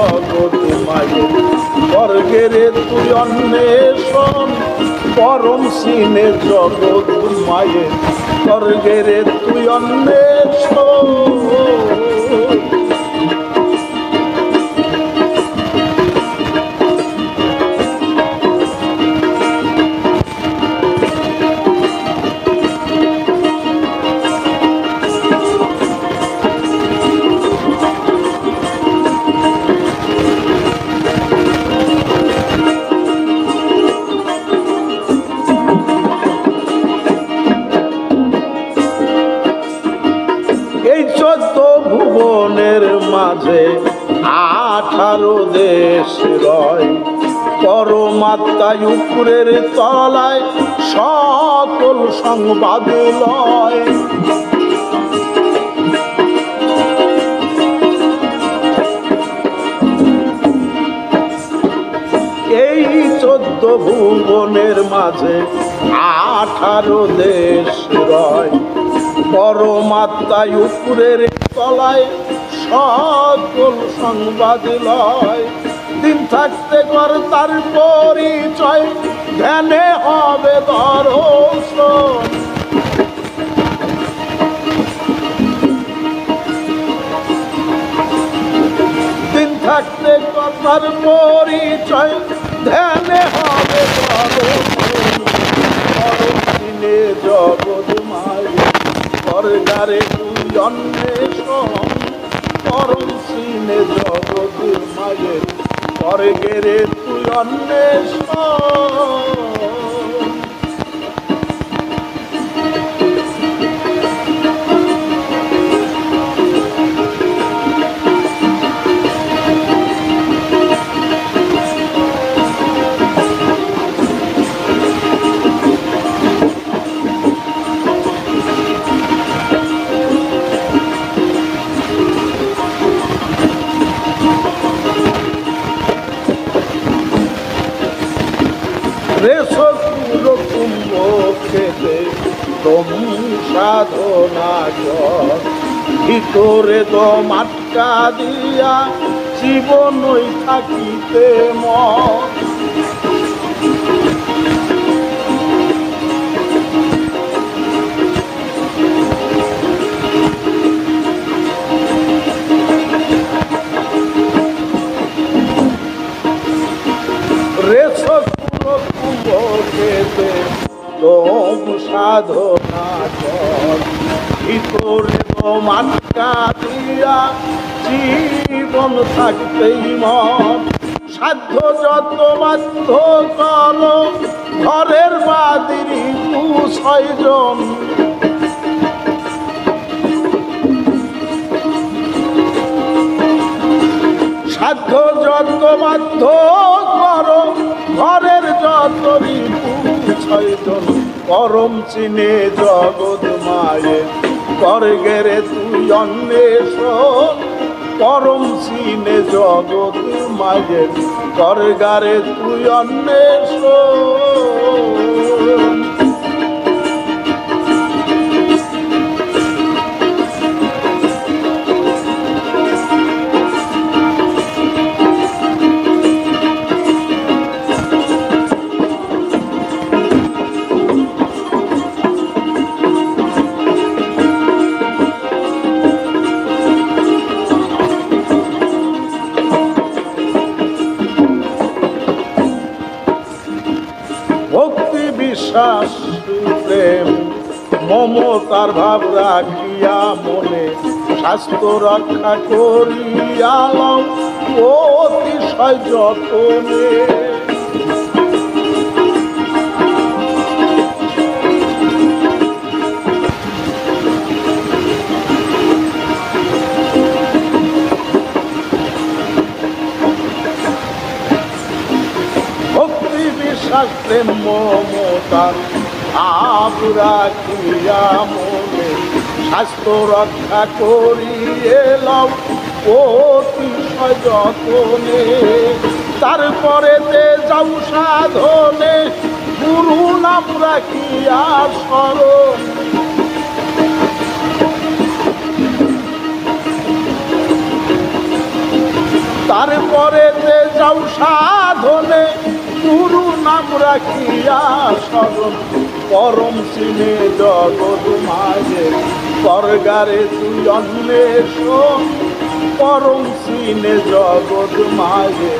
জগৎ মায়ের স্বর্গেরে তুই অন্বেষণ পরম সিনে জগৎ মায়ের স্বর্গেরে তুই অন্বেষণ। এই 14 ভুবনের মাঝে 18 দেশ রয় পরমাত্মায় উপরের তলায় সকল সংবাদ লয়। এই 14 ভুবনের মাঝে 18 দেশ রয় পরমাত্মায় উপরের তলায় সকল সংবাদ লয়। দিন থাকতে কর তার পরিচয় ধ্যানে হবে দর্শন। দিন থাকতে কর তার পরিচয় ধ্যানে হবে দর্শন। পরম দিনে জগৎ মায়ের স্বর্গারে তুই অন্বেষণ পরম সিনে জগৎ মায়ের স্বর্গেরে তুই অন্বেষণ। সাধনা ভিতরে দম আটকা দিয়া জীবনই থাকিতে মন। দম সাধনা ভিতরে দম আটকা দিয়া জীবন থাকতেই মন। সাধ্য যত বাধ্য কর ঘরের বাদিনী 2-6 জন। সাধ্য যত বাধ্য কর ঘরের যত 2-6 জন। পরম চিনে জগৎ মায়ের স্বর্গেরে তুই অন্বেষণ পরম চিনে জগৎ মায়ের স্বর্গারে তুই অন্বেষণ। ভক্তি বিশ্বাস প্রেম মমতার ভাব রাখিয়া মনে স্বাস্থ্য রক্ষা করিয়ালাম অতিশয় যতনে। ভক্তি বিশ্বাস প্রেম মমতার ভাব রাখিয়া মনে স্বাস্থ্য রক্ষা করিলাম অতিশয় যতনে। তারপরে যাও সাধনে গুরু নাম রাখিয়া স্মরণ। তারপরে যে যাও সাধনে গুরু নাম রাখিয়া স্মরণ পরম সিনে জগৎ মাঝে স্বর্গারে তুই অন্বেষণ পরম সিনে জগৎ মাঝে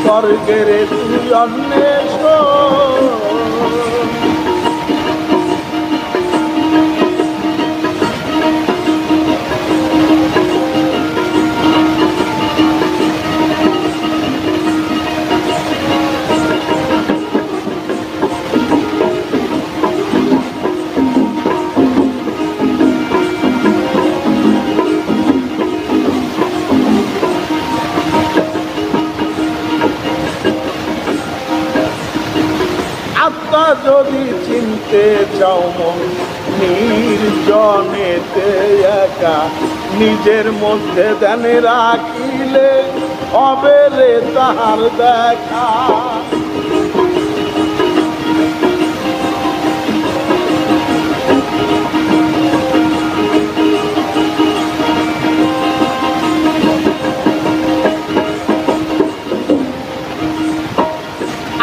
স্বর্গেরে তুই অন্বেষণ। আত্মা যদি চিনতে চাও মন নির্জনেতে একা নিজের মধ্যে ধ্যান রাখিলে হবে রে তাহার দেখা।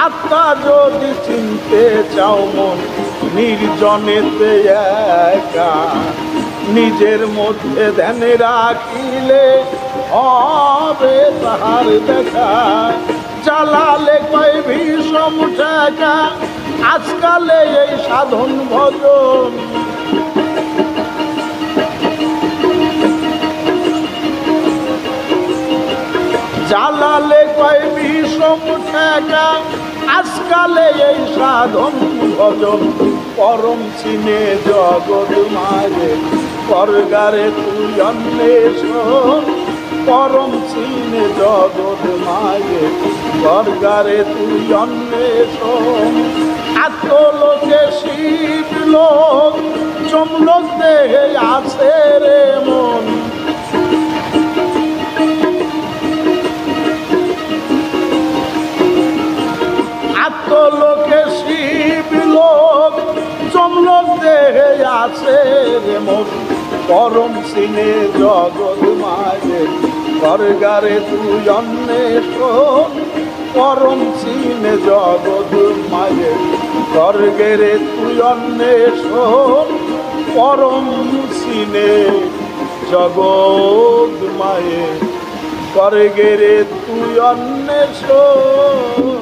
আত্মা যদি চিনতে চাও মন নির্জনেতে একা নিজের মধ্যে ধ্যান রাখিলে হবে তাহার দেখা। জ্বালালে কয় ভীষণ ঠেকা আজকালে এই সাধন ভজন জ্বালালে কয় বিষম ঠেকা আজকালে এই সাধন ভজন পরম চিনে জগৎ মাঝে স্বর্গারে তুই অন্বেষণ পরম চিনে জগৎ মাঝে স্বর্গারে তুই অন্বেষণ। আত্মলোকে শিব লোক চমলোক দেহে আছে রে মন আত্মলোকে শিব লোক চমলোক দেহে আছে রে মন পরম সিনে জগৎ মাঝে স্বর্গারে তুই অন্বেষণ পরম সিনে জগৎ মাঝে স্বর্গেরে তুই অন্বেষণ পরম সিনে জগৎ মায়ে স্বর্গেরে তুই অন্বেষণ।